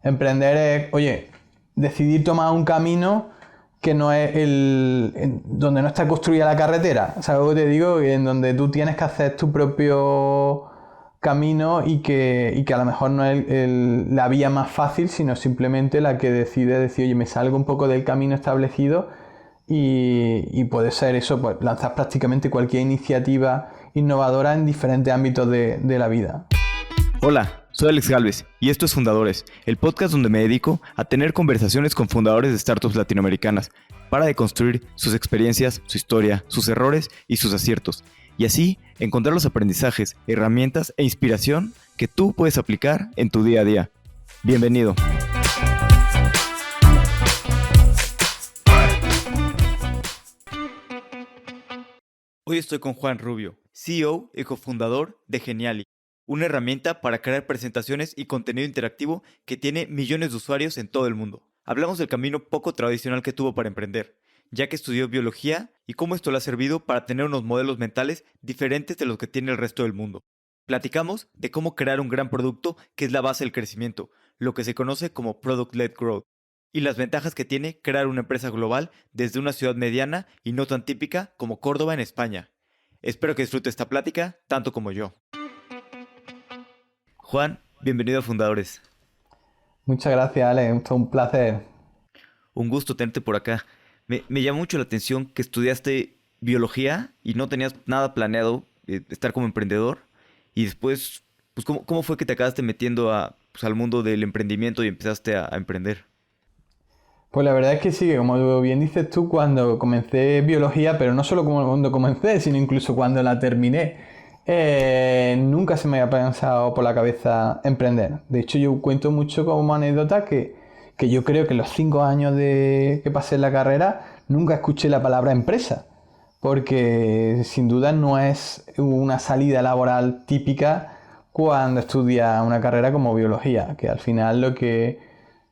Emprender es, oye, decidir tomar un camino que no es donde no está construida la carretera. ¿Sabes lo que te digo? En donde tú tienes que hacer tu propio camino y que a lo mejor no es la vía más fácil, sino simplemente la que decide decir, oye, me salgo un poco del camino establecido y puede ser eso, pues lanzar prácticamente cualquier iniciativa innovadora en diferentes ámbitos de la vida. Hola, soy Alex Galvez y esto es Fundadores, el podcast donde me dedico a tener conversaciones con fundadores de startups latinoamericanas para deconstruir sus experiencias, su historia, sus errores y sus aciertos, y así encontrar los aprendizajes, herramientas e inspiración que tú puedes aplicar en tu día a día. Bienvenido. Hoy estoy con Juan Rubio, CEO y cofundador de Geniali, una herramienta para crear presentaciones y contenido interactivo que tiene millones de usuarios en todo el mundo. Hablamos del camino poco tradicional que tuvo para emprender, ya que estudió biología y cómo esto le ha servido para tener unos modelos mentales diferentes de los que tiene el resto del mundo. Platicamos de cómo crear un gran producto que es la base del crecimiento, lo que se conoce como Product-Led Growth, y las ventajas que tiene crear una empresa global desde una ciudad mediana y no tan típica como Córdoba en España. Espero que disfrute esta plática tanto como yo. Juan, bienvenido a Fundadores. Muchas gracias, Alex. Fue un placer. Un gusto tenerte por acá. Me llamó mucho la atención que estudiaste biología y no tenías nada planeado estar como emprendedor. Y después, pues, ¿cómo fue que te acabaste metiendo al mundo del emprendimiento y empezaste a emprender? Pues la verdad es que sí, como bien dices tú, cuando comencé biología, pero no solo cuando comencé, sino incluso cuando la terminé, nunca se me había pensado por la cabeza emprender. De hecho, yo cuento mucho como anécdota que yo creo que en los 5 años que pasé en la carrera nunca escuché la palabra empresa, porque sin duda no es una salida laboral típica cuando estudias una carrera como biología, que al final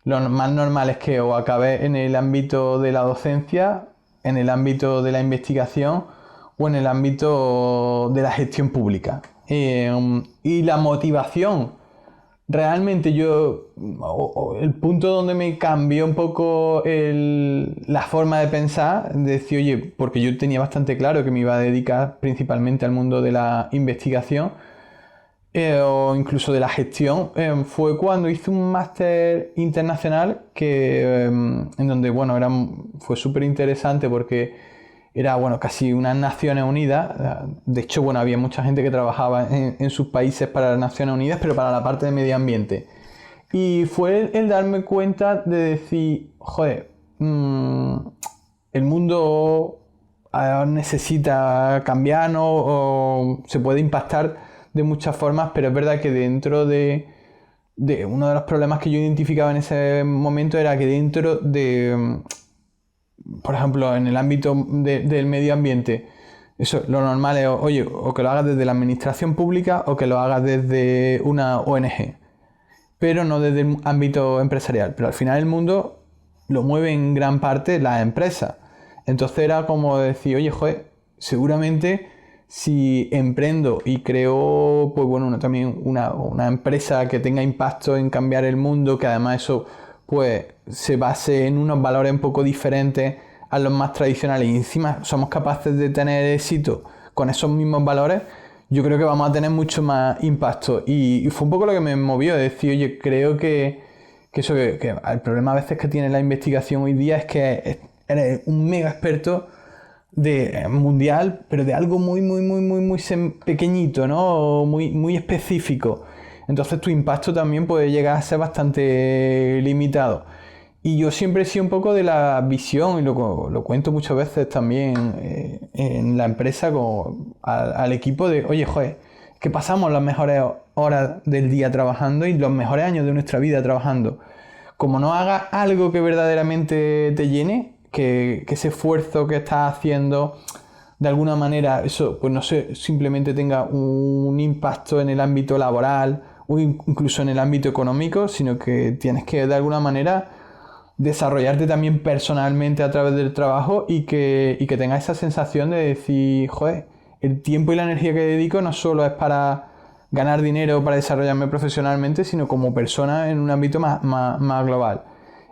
lo más normal es que o acabes en el ámbito de la docencia, en el ámbito de la investigación o en el ámbito de la gestión pública. Y la motivación, realmente el punto donde me cambió un poco la forma de pensar, de decir, oye, porque yo tenía bastante claro que me iba a dedicar principalmente al mundo de la investigación, o incluso de la gestión, fue cuando hice un máster internacional en donde, bueno, fue súper interesante porque era, bueno, casi unas Naciones Unidas. De hecho, bueno, había mucha gente que trabajaba en sus países para las Naciones Unidas, pero para la parte de medio ambiente. Y fue el darme cuenta de decir, joder, el mundo necesita cambiar, ¿no? O se puede impactar de muchas formas, pero es verdad que dentro de uno de los problemas que yo identificaba en ese momento era que dentro por ejemplo, en el ámbito del medio ambiente, eso, lo normal es, oye, o que lo hagas desde la administración pública o que lo hagas desde una ONG, pero no desde el ámbito empresarial. Pero al final el mundo lo mueve en gran parte las empresas. Entonces era como decir, oye, joder, seguramente si emprendo y creo, pues bueno, también una empresa que tenga impacto en cambiar el mundo, que además eso pues se base en unos valores un poco diferentes a los más tradicionales y encima somos capaces de tener éxito con esos mismos valores, yo creo que vamos a tener mucho más impacto. Y fue un poco lo que me movió, de decir, oye, creo que el problema a veces que tiene la investigación hoy día es que eres un mega experto mundial, pero de algo muy, muy, muy, muy, muy pequeñito, ¿no? Muy, muy específico. Entonces tu impacto también puede llegar a ser bastante limitado. Y yo siempre he sido un poco de la visión, y lo cuento muchas veces también en la empresa al equipo de, oye, joder, que pasamos las mejores horas del día trabajando y los mejores años de nuestra vida trabajando. Como no hagas algo que verdaderamente te llene, que ese esfuerzo que estás haciendo de alguna manera, eso, pues no sé, simplemente tenga un impacto en el ámbito laboral o incluso en el ámbito económico, sino que tienes que de alguna manera desarrollarte también personalmente a través del trabajo y que tengas esa sensación de decir, joder, el tiempo y la energía que dedico no solo es para ganar dinero para desarrollarme profesionalmente, sino como persona en un ámbito más global.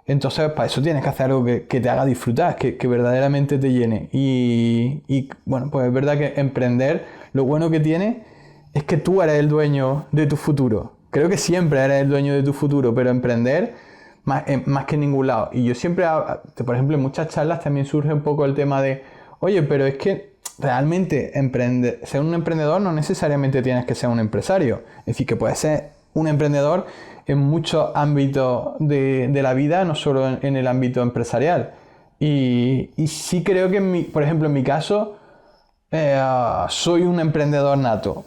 Entonces, para eso tienes que hacer algo que te haga disfrutar, que verdaderamente te llene. Y bueno, pues es verdad que emprender, lo bueno que tiene es que tú eres el dueño de tu futuro. Creo que siempre eres el dueño de tu futuro, pero emprender más que en ningún lado. Y yo siempre, por ejemplo, en muchas charlas también surge un poco el tema de, oye, pero es que realmente ser un emprendedor no necesariamente tienes que ser un empresario. Es decir, que puedes ser un emprendedor en muchos ámbitos de la vida, no solo en el ámbito empresarial. Y sí creo que, por ejemplo, en mi caso, soy un emprendedor nato.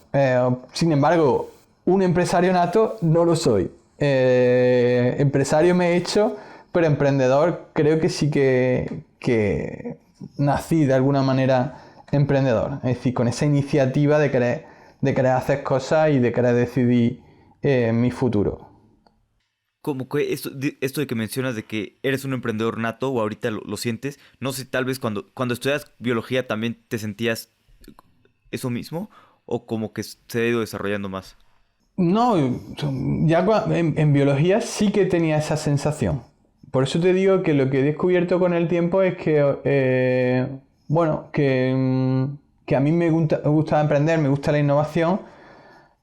Sin embargo, un empresario nato no lo soy. Empresario me he hecho, pero emprendedor creo que sí que nací de alguna manera emprendedor. Es decir, con esa iniciativa de querer hacer cosas y de querer decidir mi futuro. Como que esto de que mencionas de que eres un emprendedor nato o ahorita lo sientes, no sé, tal vez cuando estudias biología también te sentías eso mismo o como que se ha ido desarrollando más. No, ya en biología sí que tenía esa sensación. Por eso te digo que lo que he descubierto con el tiempo es que, bueno, que a mí me gusta emprender, me gusta la innovación,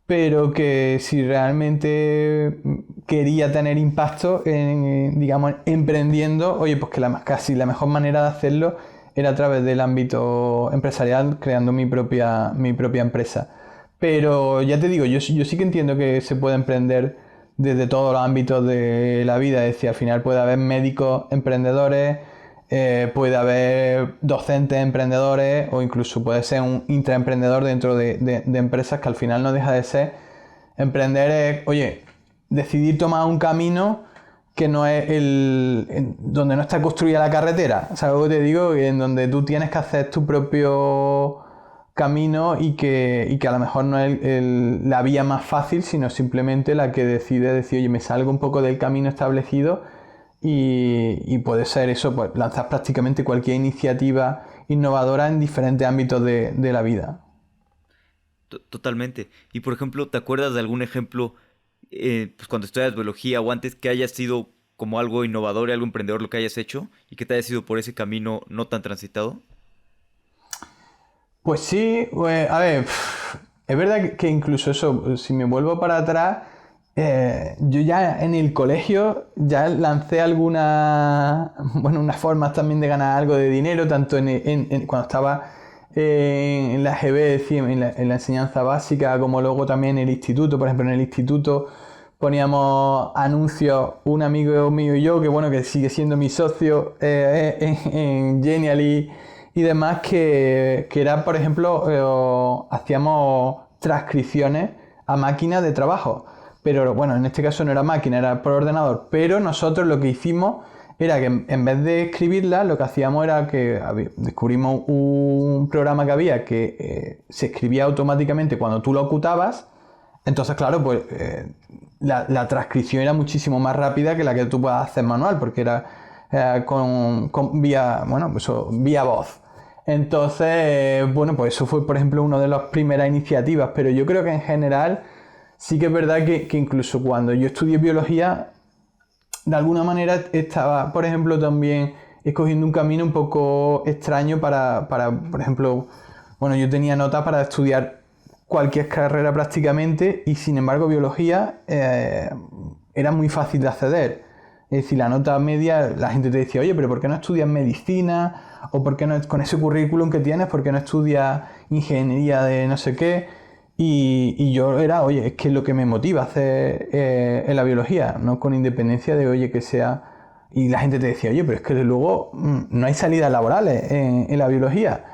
pero que si realmente quería tener impacto digamos, emprendiendo, oye, pues que casi la mejor manera de hacerlo era a través del ámbito empresarial, creando mi propia empresa. Pero ya te digo, yo sí que entiendo que se puede emprender desde todos los ámbitos de la vida. Es decir, al final puede haber médicos emprendedores, puede haber docentes emprendedores o incluso puede ser un intraemprendedor dentro de empresas, que al final no deja de ser emprender. Oye, decidir tomar un camino que no es donde no está construida la carretera. ¿Sabes lo que te digo? En donde tú tienes que hacer tu propio camino y que a lo mejor no es la vía más fácil, sino simplemente la que decide decir, oye, me salgo un poco del camino establecido y puede ser eso, pues lanzar prácticamente cualquier iniciativa innovadora en diferentes ámbitos de la vida. Totalmente. Y por ejemplo, ¿te acuerdas de algún ejemplo, pues cuando estudias biología o antes que haya sido como algo innovador y algo emprendedor lo que hayas hecho y que te haya sido por ese camino no tan transitado? Pues sí, pues, a ver, es verdad que incluso eso, si me vuelvo para atrás, yo ya en el colegio ya lancé unas formas también de ganar algo de dinero, tanto cuando estaba en la GB, es decir, en la enseñanza básica, como luego también en el instituto. Por ejemplo, en el instituto poníamos anuncios, un amigo mío y yo, que bueno, que sigue siendo mi socio en Genially y demás, que era, por ejemplo, hacíamos transcripciones a máquina de trabajo. Pero bueno, en este caso no era máquina, era por ordenador. Pero nosotros lo que hicimos era que en vez de escribirla, lo que hacíamos era que descubrimos un programa que había que se escribía automáticamente cuando tú lo ocultabas. Entonces, claro, pues la transcripción era muchísimo más rápida que la que tú puedas hacer manual, porque era vía voz. Entonces, bueno, pues eso fue, por ejemplo, una de las primeras iniciativas, pero yo creo que en general sí que es verdad que incluso cuando yo estudié biología, de alguna manera estaba, por ejemplo, también escogiendo un camino un poco extraño para por ejemplo, bueno, yo tenía nota para estudiar cualquier carrera prácticamente y sin embargo biología era muy fácil de acceder. Es decir, la nota media, la gente te decía, oye, pero ¿por qué no estudias medicina? O ¿por qué no, con ese currículum que tienes, por qué no estudias ingeniería de no sé qué? Y yo era, oye, es que es lo que me motiva a hacer en la biología, no con independencia de, oye, que sea... Y la gente te decía, oye, pero es que luego no hay salidas laborales en la biología.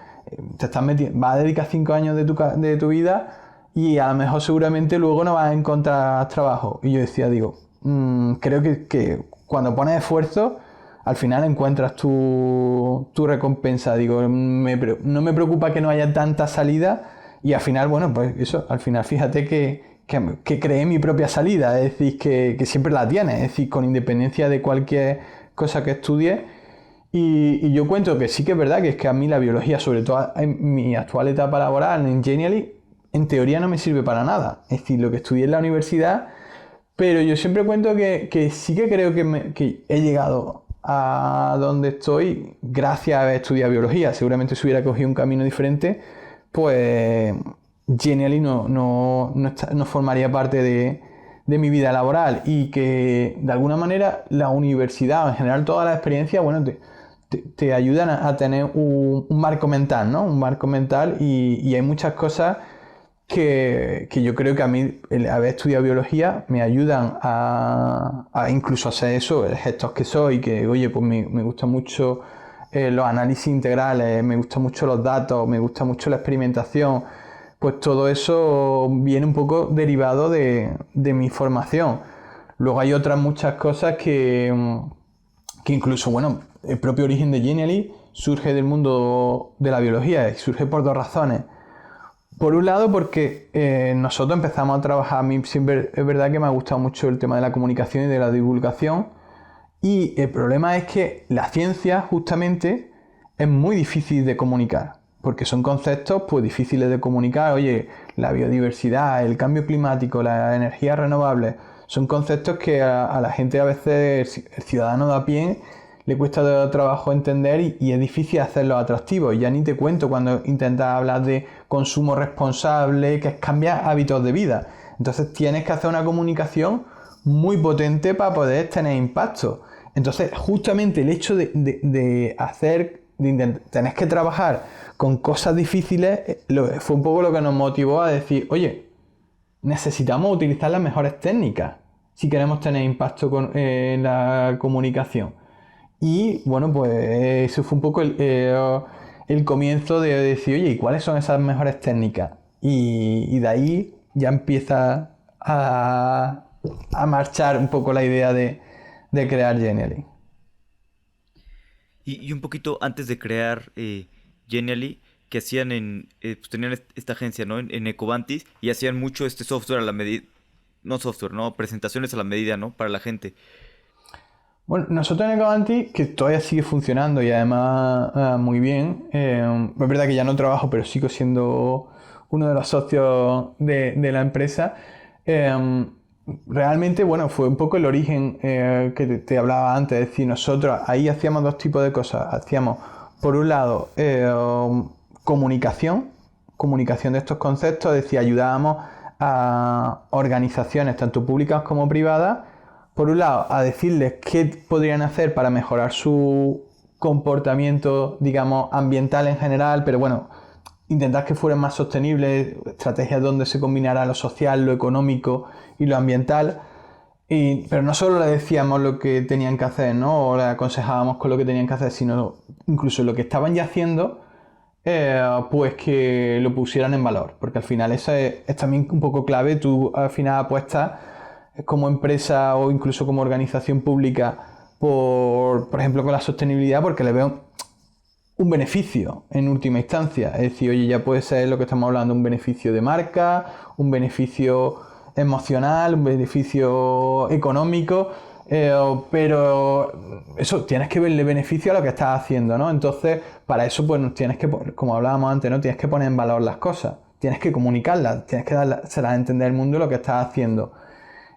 Te estás vas a dedicar 5 años de tu vida y a lo mejor seguramente luego no vas a encontrar trabajo. Y yo decía, creo que cuando pones esfuerzo, al final encuentras tu recompensa. No me preocupa que no haya tanta salida y al final, bueno, pues eso, al final fíjate que creé mi propia salida, es decir, que siempre la tienes, es decir, con independencia de cualquier cosa que estudie. Y yo cuento que sí que es verdad que es que a mí la biología, sobre todo en mi actual etapa laboral en Genially, en teoría no me sirve para nada. Es decir, lo que estudié en la universidad, pero yo siempre cuento que sí que creo que he llegado a donde estoy gracias a haber estudiado biología. Seguramente si hubiera cogido un camino diferente, pues Genially no formaría parte de mi vida laboral, y que de alguna manera la universidad, en general todas las experiencias, bueno, te ayudan a tener un marco mental, ¿no? Un marco mental, y hay muchas cosas que yo creo que a mí, el haber estudiado biología, me ayudan a incluso hacer eso, el gestos que soy, que oye, pues me gusta mucho los análisis integrales, me gustan mucho los datos, me gusta mucho la experimentación. Pues todo eso viene un poco derivado de mi formación. Luego hay otras muchas cosas que incluso, bueno, el propio origen de Genially surge del mundo de la biología, y surge por dos razones. Por un lado, porque nosotros empezamos a trabajar, a mí siempre es verdad que me ha gustado mucho el tema de la comunicación y de la divulgación, y el problema es que la ciencia justamente es muy difícil de comunicar, porque son conceptos pues difíciles de comunicar. Oye, la biodiversidad, el cambio climático, las energías renovables, son conceptos que a la gente, a veces el ciudadano de a pie, le cuesta trabajo entender, y es difícil hacerlos atractivos. Ya ni te cuento cuando intentas hablar de consumo responsable, que es cambiar hábitos de vida. Entonces tienes que hacer una comunicación muy potente para poder tener impacto. Entonces, justamente el hecho de tener que trabajar con cosas difíciles, fue un poco lo que nos motivó a decir, oye, necesitamos utilizar las mejores técnicas si queremos tener impacto en la comunicación. Y bueno, pues eso fue un poco el comienzo de decir, oye, ¿y cuáles son esas mejores técnicas? Y de ahí ya empieza a marchar un poco la idea de crear Genially. Y un poquito antes de crear Genially, que hacían pues tenían esta agencia, ¿no? En Ecovantis, y hacían mucho este software a la medida, no software, ¿no? Presentaciones a la medida, ¿no? Para la gente. Bueno, nosotros en Ecovantis, que todavía sigue funcionando y además muy bien, es verdad que ya no trabajo, pero sigo siendo uno de los socios de la empresa. Realmente, bueno, fue un poco el origen que te hablaba antes. Es decir, nosotros ahí hacíamos dos tipos de cosas. Hacíamos, por un lado, comunicación de estos conceptos, es decir, ayudábamos a organizaciones, tanto públicas como privadas, por un lado, a decirles qué podrían hacer para mejorar su comportamiento, digamos, ambiental en general, pero bueno, intentar que fueran más sostenibles, estrategias donde se combinara lo social, lo económico y lo ambiental. Pero no solo le decíamos lo que tenían que hacer, ¿no? O le aconsejábamos con lo que tenían que hacer, sino incluso lo que estaban ya haciendo, pues que lo pusieran en valor. Porque al final eso es también un poco clave. Tú al final apuestas como empresa o incluso como organización pública por ejemplo, con la sostenibilidad, porque le veo un beneficio en última instancia. Es decir, oye, ya puede ser lo que estamos hablando, un beneficio de marca, un beneficio emocional, un beneficio económico, pero eso, tienes que verle beneficio a lo que estás haciendo, ¿no? Entonces, para eso, pues tienes que, como hablábamos antes, ¿no? Tienes que poner en valor las cosas, tienes que comunicarlas, tienes que dárselas a entender al mundo lo que estás haciendo.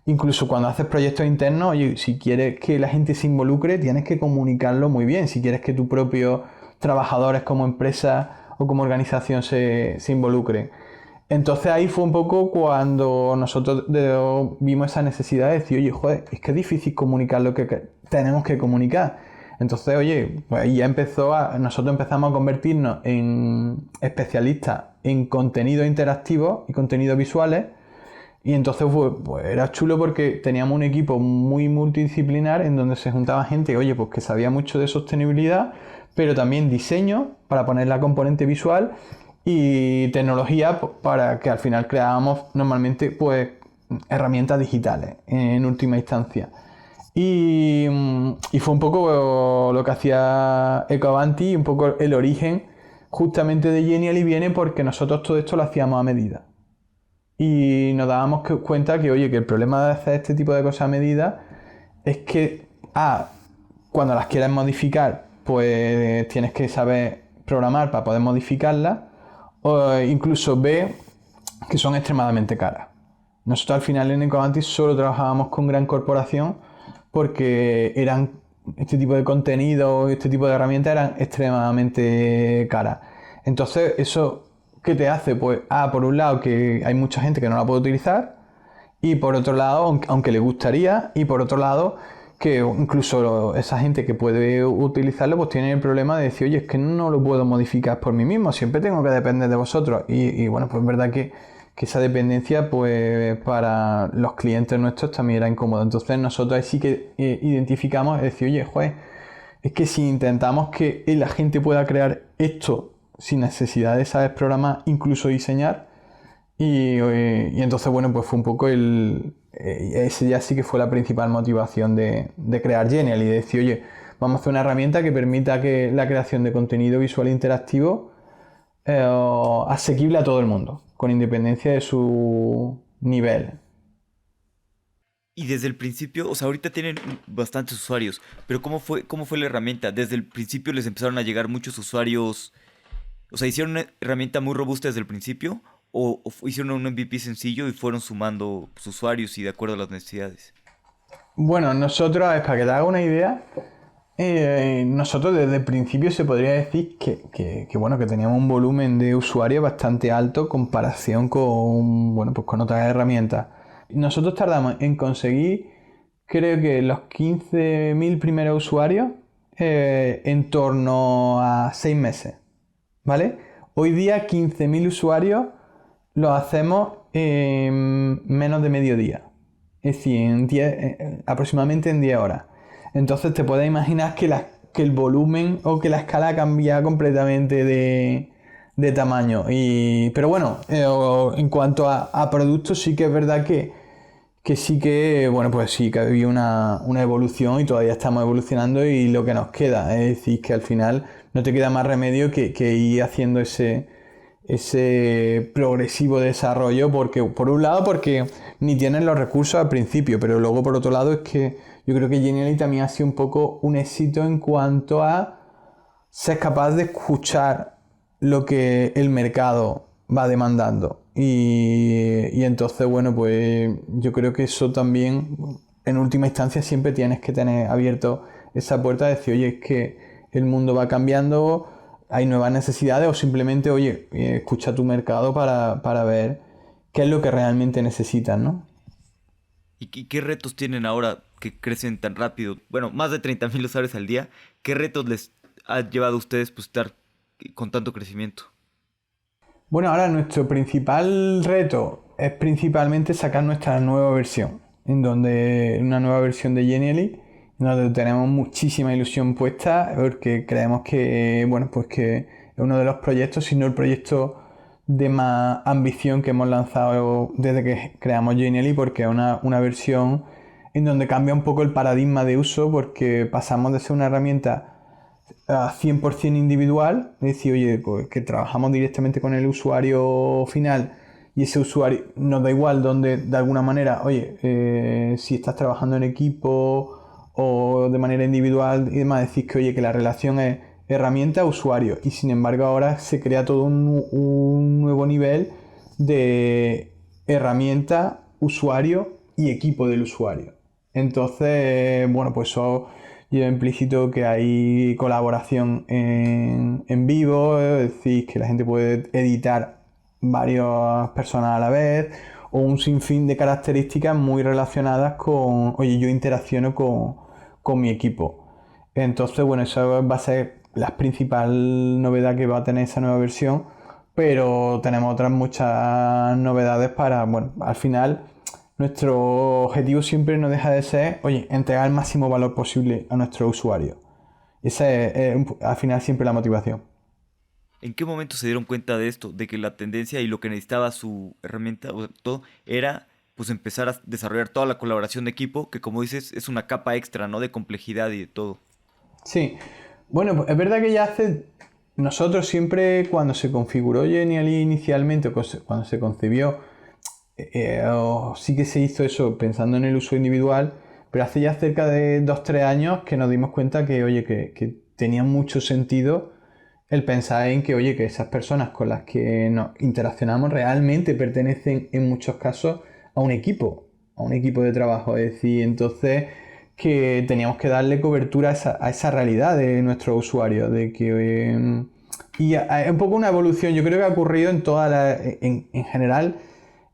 Incluso cuando haces proyectos internos, oye, si quieres que la gente se involucre, tienes que comunicarlo muy bien. Si quieres que tus propios trabajadores como empresa o como organización se involucren. Entonces ahí fue un poco cuando nosotros vimos esa necesidad de decir, oye, joder, es que es difícil comunicar lo que tenemos que comunicar. Entonces, oye, pues ahí ya nosotros empezamos a convertirnos en especialistas en contenidos interactivos y contenidos visuales. Y entonces pues era chulo porque teníamos un equipo muy multidisciplinar en donde se juntaba gente, oye, pues que sabía mucho de sostenibilidad, pero también diseño para poner la componente visual y tecnología para que al final creábamos normalmente pues herramientas digitales en última instancia. Y fue un poco lo que hacía Ecoavanti, un poco el origen justamente de Genially viene porque nosotros todo esto lo hacíamos a medida. Y nos dábamos cuenta que, oye, que el problema de hacer este tipo de cosas a medida es que, cuando las quieres modificar, pues tienes que saber programar para poder modificarlas, o incluso B, que son extremadamente caras. Nosotros al final en Ecomantis solo trabajábamos con gran corporación porque este tipo de contenido, este tipo de herramientas eran extremadamente caras. Entonces, ¿eso qué te hace? Pues, por un lado que hay mucha gente que no la puede utilizar, y por otro lado, aunque le gustaría, y por otro lado, que incluso esa gente que puede utilizarlo, pues tiene el problema de decir, oye, es que no lo puedo modificar por mí mismo, siempre tengo que depender de vosotros. Y bueno, pues es verdad que esa dependencia, pues para los clientes nuestros también era incómodo. Entonces nosotros ahí sí que identificamos, es decir, oye, juez, es que si intentamos que la gente pueda crear esto sin necesidad de saber programar, incluso diseñar, y entonces, bueno, pues fue un poco ese ya sí que fue la principal motivación de crear Genial y de decir, oye, vamos a hacer una herramienta que permita que la creación de contenido visual interactivo asequible a todo el mundo, con independencia de su nivel. Y desde el principio, o sea, ahorita tienen bastantes usuarios, pero cómo fue la herramienta? Desde el principio les empezaron a llegar muchos usuarios, o sea, ¿hicieron una herramienta muy robusta desde el principio? ¿O hicieron un MVP sencillo y fueron sumando pues, usuarios y de acuerdo a las necesidades? Bueno, nosotros, para que te hagas una idea, nosotros desde el principio se podría decir bueno, que teníamos un volumen de usuarios bastante alto en comparación con, bueno, pues con otras herramientas. Nosotros tardamos en conseguir, creo que los 15.000 primeros usuarios en torno a 6 meses, ¿vale? Hoy día 15.000 usuarios los hacemos en menos de medio día. Es decir, aproximadamente en 10 horas. Entonces te puedes imaginar que el volumen o que la escala cambia completamente de tamaño. Pero bueno, en cuanto a productos sí que es verdad que sí que, bueno, pues sí que ha habido una evolución y todavía estamos evolucionando y lo que nos queda. Es decir, que al final no te queda más remedio que ir haciendo ese progresivo desarrollo, porque por un lado porque ni tienen los recursos al principio, pero luego por otro lado es que yo creo que Genially también ha sido un poco un éxito en cuanto a ser capaz de escuchar lo que el mercado va demandando. Y entonces, bueno, pues yo creo que eso también, en última instancia, siempre tienes que tener abierto esa puerta de decir, oye, es que el mundo va cambiando, hay nuevas necesidades, o simplemente, oye, escucha tu mercado para ver qué es lo que realmente necesitas, ¿no? ¿Y qué retos tienen ahora que crecen tan rápido? Bueno, más de 30.000 usuarios al día. ¿Qué retos les ha llevado a ustedes pues, estar con tanto crecimiento? Bueno, ahora nuestro principal reto es principalmente sacar nuestra nueva versión, una nueva versión de Genially, en donde tenemos muchísima ilusión puesta, porque creemos que, bueno, pues que es uno de los proyectos, si no el proyecto de más ambición que hemos lanzado desde que creamos Genially, porque es una versión en donde cambia un poco el paradigma de uso, porque pasamos de ser una herramienta 100% individual, es decir, oye, pues que trabajamos directamente con el usuario final y ese usuario nos da igual donde, de alguna manera, oye, si estás trabajando en equipo o de manera individual y demás, decís que, oye, que la relación es herramienta-usuario y sin embargo ahora se crea todo un nuevo nivel de herramienta, usuario y equipo del usuario. Entonces, bueno, pues eso lleva implícito que hay colaboración en vivo, es decir, que la gente puede editar varias personas a la vez, o un sinfín de características muy relacionadas con, oye, yo interacciono con mi equipo. Entonces, bueno, eso va a ser la principal novedad que va a tener esa nueva versión, pero tenemos otras muchas novedades para, bueno, al final nuestro objetivo siempre no deja de ser, oye, entregar el máximo valor posible a nuestro usuario. Esa es, al final siempre la motivación. ¿En qué momento se dieron cuenta de esto? De que la tendencia y lo que necesitaba su herramienta, o sea, todo, era pues empezar a desarrollar toda la colaboración de equipo, que como dices, es una capa extra, ¿no? De complejidad y de todo. Sí, bueno, pues es verdad que ya nosotros siempre cuando se configuró Genially inicialmente, cuando se concebió, sí que se hizo eso pensando en el uso individual, pero hace ya cerca de 2 3 años que nos dimos cuenta que, oye, que tenía mucho sentido el pensar en que, oye, que esas personas con las que nos interaccionamos realmente pertenecen en muchos casos a un equipo de trabajo. Es decir, entonces que teníamos que darle cobertura a esa realidad de nuestros usuarios, de que... es un poco una evolución, yo creo que ha ocurrido en general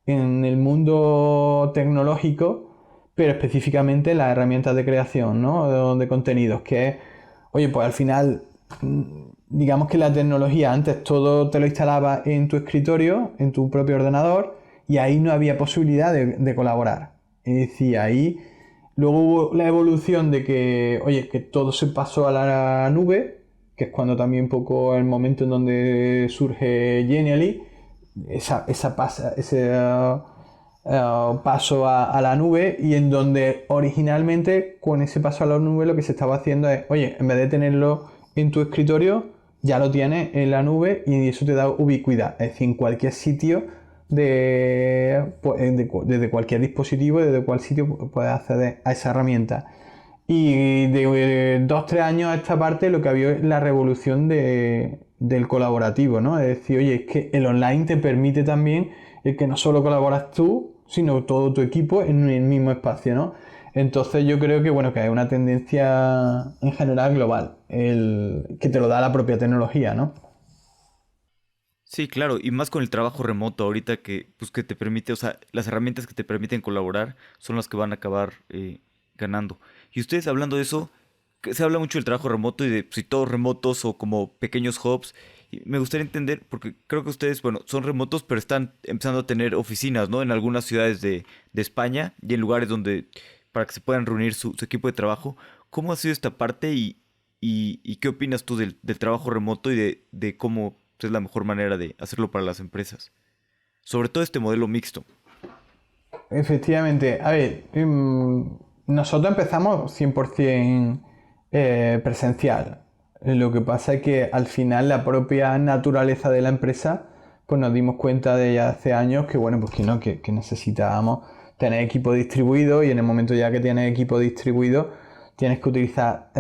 en el mundo tecnológico, pero específicamente en las herramientas de creación, ¿no? De contenidos, que es, oye, pues al final, digamos que la tecnología antes todo te lo instalaba en tu escritorio, en tu propio ordenador, y ahí no había posibilidad de colaborar. Es decir, ahí luego hubo la evolución de que, oye, que todo se pasó a la nube, que es cuando también un poco el momento en donde surge Genially, ese paso a la nube, y en donde originalmente con ese paso a la nube lo que se estaba haciendo es, oye, en vez de tenerlo en tu escritorio, ya lo tienes en la nube y eso te da ubicuidad, es decir, en cualquier sitio desde cualquier dispositivo, desde cualquier sitio puedes acceder a esa herramienta. Y de 2-3 años a esta parte lo que había es la revolución del colaborativo, ¿no? Es decir, oye, es que el online te permite también el que no solo colaboras tú, sino todo tu equipo en el mismo espacio, ¿no? Entonces yo creo que, bueno, que es una tendencia en general global, que te lo da la propia tecnología, ¿no? Sí, claro, y más con el trabajo remoto ahorita que, pues, que te permite, o sea, las herramientas que te permiten colaborar son las que van a acabar ganando. Y ustedes hablando de eso, que se habla mucho del trabajo remoto y de si todos remotos o como pequeños hubs. Y me gustaría entender, porque creo que ustedes, bueno, son remotos, pero están empezando a tener oficinas, ¿no? En algunas ciudades de España y en lugares donde, para que se puedan reunir su equipo de trabajo. ¿Cómo ha sido esta parte y qué opinas tú del trabajo remoto y de cómo es la mejor manera de hacerlo para las empresas? Sobre todo este modelo mixto. Efectivamente, a ver, nosotros empezamos 100% presencial. Lo que pasa es que al final la propia naturaleza de la empresa, pues nos dimos cuenta de ya hace años que, bueno, pues que no, que necesitábamos tener equipo distribuido, y en el momento ya que tienes equipo distribuido tienes que utilizar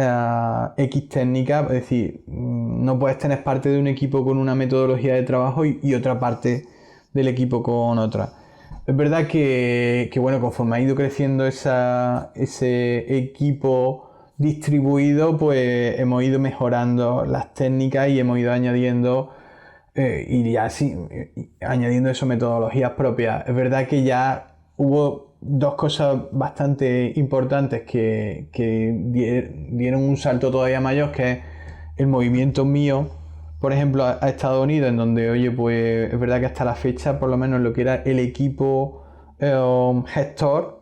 X técnicas, es decir, no puedes tener parte de un equipo con una metodología de trabajo y otra parte del equipo con otra. Es verdad que, bueno, conforme ha ido creciendo ese equipo distribuido, pues hemos ido mejorando las técnicas y hemos ido añadiendo y ya sí, añadiendo eso metodologías propias. Es verdad que ya hubo dos cosas bastante importantes que dieron un salto todavía mayor, que es el movimiento mío, por ejemplo, a Estados Unidos, en donde, oye, pues es verdad que hasta la fecha, por lo menos lo que era el equipo gestor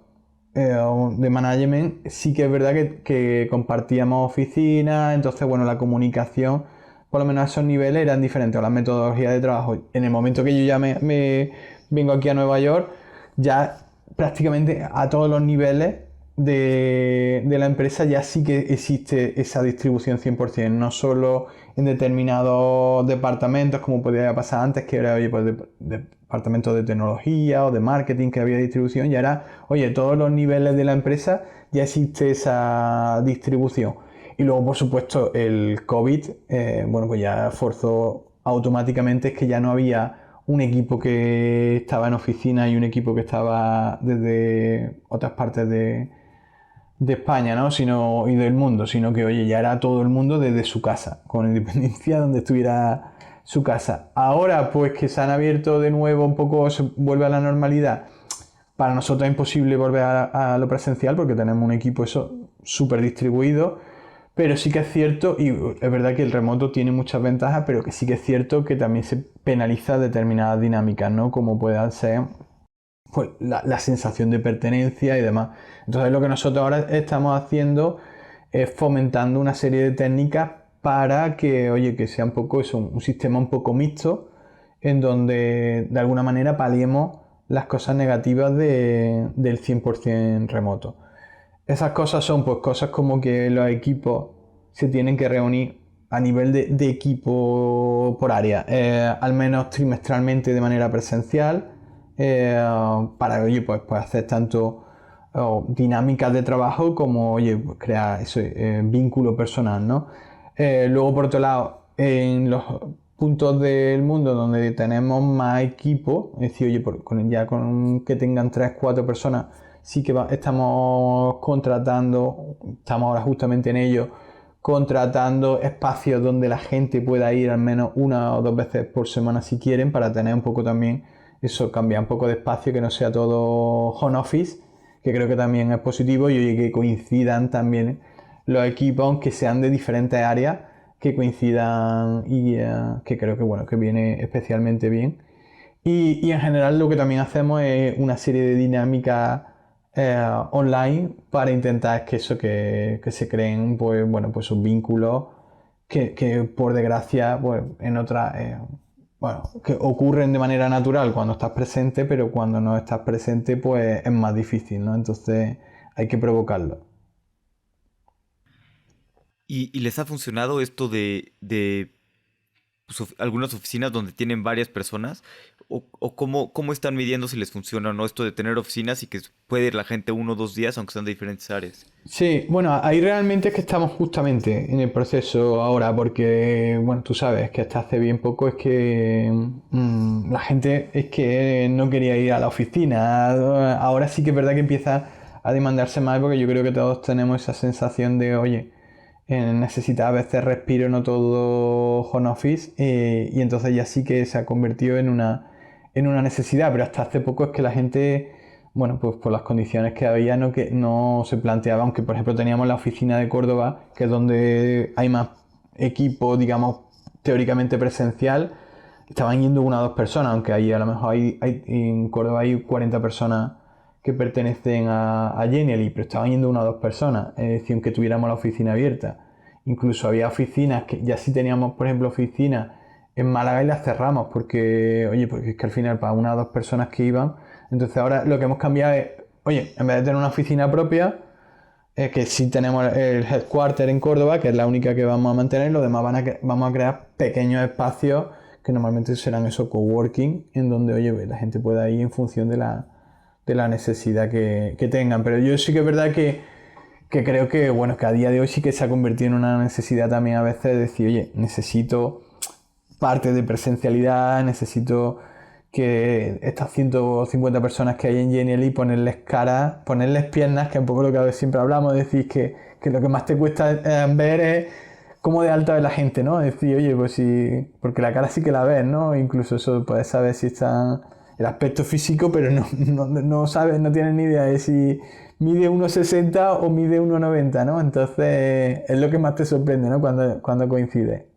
de management, sí que es verdad que compartíamos oficinas, entonces, bueno, la comunicación, por lo menos a esos niveles, eran diferentes, o las metodologías de trabajo. En el momento que yo ya me vengo aquí a Nueva York, ya prácticamente a todos los niveles de la empresa ya sí que existe esa distribución 100%, no solo en determinados departamentos como podía pasar antes, que era, oye, pues departamentos de tecnología o de marketing que había distribución, ya era, oye, todos los niveles de la empresa ya existe esa distribución. Y luego, por supuesto, el COVID, bueno, pues ya forzó automáticamente, es que ya no había un equipo que estaba en oficina y un equipo que estaba desde otras partes de España, ¿no? Y del mundo, sino que, oye, ya era todo el mundo desde su casa, con independencia de donde estuviera su casa. Ahora, pues que se han abierto de nuevo un poco, se vuelve a la normalidad. Para nosotros es imposible volver a lo presencial porque tenemos un equipo eso súper distribuido, pero sí que es cierto, y es verdad que el remoto tiene muchas ventajas, pero que sí que es cierto que también se penaliza determinadas dinámicas, ¿no? Como puedan ser, pues, la sensación de pertenencia y demás. Entonces lo que nosotros ahora estamos haciendo es fomentando una serie de técnicas para que, oye, que sea un poco eso, un sistema un poco mixto, en donde de alguna manera paliemos las cosas negativas del 100% remoto. Esas cosas son, pues, cosas como que los equipos se tienen que reunir a nivel de equipo por área, al menos trimestralmente de manera presencial, para, oye, pues hacer tanto dinámicas de trabajo como, oye, pues crear ese vínculo personal, ¿no? Luego, por otro lado, en los puntos del mundo donde tenemos más equipo, es decir, oye, ya con que tengan 3, 4 personas, sí que estamos contratando, estamos ahora justamente en ello, contratando espacios donde la gente pueda ir al menos 1 o 2 veces por semana si quieren, para tener un poco también eso, cambiar un poco de espacio, que no sea todo home office, que creo que también es positivo, y oye, que coincidan también los equipos, aunque sean de diferentes áreas, que coincidan, y que creo que bueno, que viene especialmente bien. Y en general lo que también hacemos es una serie de dinámicas online para intentar que eso, que se creen pues bueno, pues sus vínculos que por desgracia pues en otras bueno, que ocurren de manera natural cuando estás presente, pero cuando no estás presente pues es más difícil, ¿no? Entonces hay que provocarlo. Y les ha funcionado esto de pues, algunas oficinas donde tienen varias personas? ¿O cómo están midiendo si les funciona o no esto de tener oficinas y que puede ir la gente 1 o 2 días aunque sean de diferentes áreas? Sí, bueno, ahí realmente es que estamos justamente en el proceso ahora, porque, bueno, tú sabes que hasta hace bien poco es que la gente es que no quería ir a la oficina. Ahora sí que es verdad que empieza a demandarse más, porque yo creo que todos tenemos esa sensación de, oye, necesita a veces respiro, no todo home office, y entonces ya sí que se ha convertido en una necesidad, pero hasta hace poco es que la gente, bueno, pues por las condiciones que había, que no se planteaba, aunque por ejemplo teníamos la oficina de Córdoba, que es donde hay más equipo, digamos, teóricamente presencial, estaban yendo 1 o 2 personas, aunque ahí a lo mejor en Córdoba hay 40 personas que pertenecen a Genially, pero estaban yendo 1 o 2 personas, es decir, aunque tuviéramos la oficina abierta. Incluso había oficinas que ya sí teníamos, por ejemplo, oficinas en Málaga, y las cerramos porque, oye, porque es que al final para 1 o 2 personas que iban, entonces ahora lo que hemos cambiado es, oye, en vez de tener una oficina propia, que sí tenemos el headquarter en Córdoba, que es la única que vamos a mantener, lo demás vamos a crear pequeños espacios que normalmente serán esos coworking, en donde, oye, la gente pueda ir en función de la necesidad que tengan. Pero yo sí que es verdad que creo que, bueno, que a día de hoy sí que se ha convertido en una necesidad también a veces de decir, oye, necesito parte de presencialidad, necesito que estas 150 personas que hay en Genially, ponerles cara, ponerles piernas, que es un poco lo que a veces siempre hablamos, decir que lo que más te cuesta ver es cómo de alta es la gente, ¿no? Es decir, oye, pues sí, porque la cara sí que la ves, ¿no? Incluso eso puedes saber si está el aspecto físico, pero no sabes, no tienes ni idea de si mide 1,60 o mide 1,90, ¿no? Entonces es lo que más te sorprende, ¿no? Cuando coincide.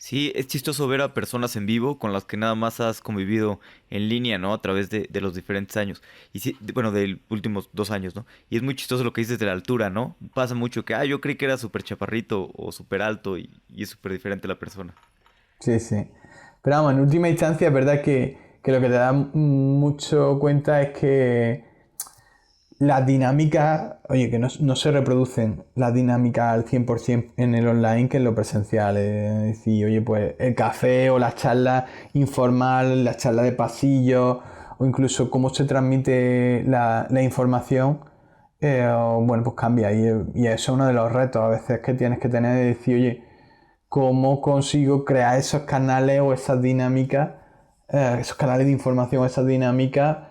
Sí, es chistoso ver a personas en vivo con las que nada más has convivido en línea, ¿no? A través de los diferentes años. Y sí, bueno, de últimos 2 años, ¿no? Y es muy chistoso lo que dices de la altura, ¿no? Pasa mucho que, yo creí que era súper chaparrito o súper alto y es súper diferente la persona. Sí, sí. Pero vamos, en última instancia es verdad que lo que te da mucho cuenta es que las dinámicas, oye, que no se reproducen las dinámicas al 100% en el online que en lo presencial. Es decir, oye, pues el café o la charla informal, la charla de pasillo, o incluso cómo se transmite la información, bueno, pues cambia. Y eso es uno de los retos a veces que tienes que tener, de decir, oye, cómo consigo crear esos canales o esas dinámicas, esos canales de información, esas dinámicas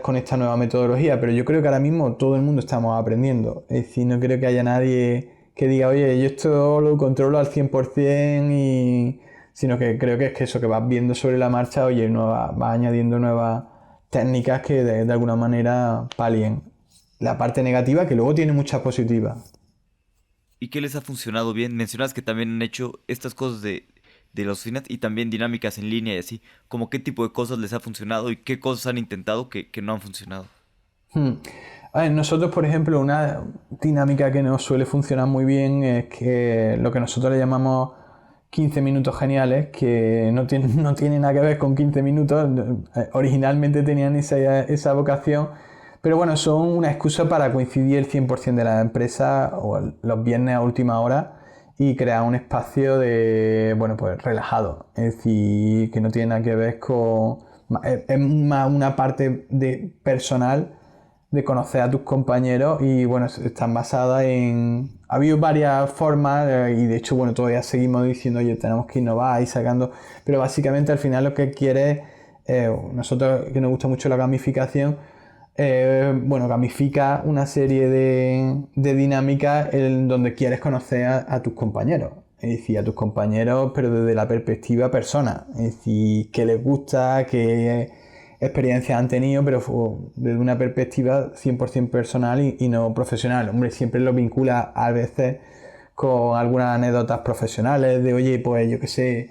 con esta nueva metodología. Pero yo creo que ahora mismo todo el mundo estamos aprendiendo. Es decir, no creo que haya nadie que diga, oye, yo esto lo controlo al 100%, sino que creo que es que eso que vas viendo sobre la marcha, oye, vas añadiendo nuevas técnicas que de alguna manera palien la parte negativa, que luego tiene muchas positivas. ¿Y qué les ha funcionado bien? Mencionas que también han hecho estas cosas de las oficinas y también dinámicas en línea y así. ¿Cómo qué tipo de cosas les ha funcionado y qué cosas han intentado que no han funcionado? Hmm. A ver, nosotros, por ejemplo, una dinámica que nos suele funcionar muy bien es que lo que nosotros le llamamos 15 minutos geniales, que no tiene nada que ver con 15 minutos, originalmente tenían esa vocación, pero bueno, son una excusa para coincidir el 100% de la empresa o los viernes a última hora y crear un espacio de, bueno, pues relajado, es decir, que no tiene nada que ver con... Es más una parte de personal, de conocer a tus compañeros y bueno, están basadas en... Ha habido varias formas y de hecho, bueno, todavía seguimos diciendo, oye, tenemos que innovar y sacando... Pero básicamente al final lo que quiere, nosotros que nos gusta mucho la gamificación, bueno, gamifica una serie de dinámicas en donde quieres conocer a tus compañeros. Es decir, a tus compañeros, pero desde la perspectiva persona. Es decir, qué les gusta, qué experiencias han tenido, pero desde una perspectiva 100% personal y no profesional. Hombre, siempre lo vincula a veces con algunas anécdotas profesionales de, oye, pues yo qué sé,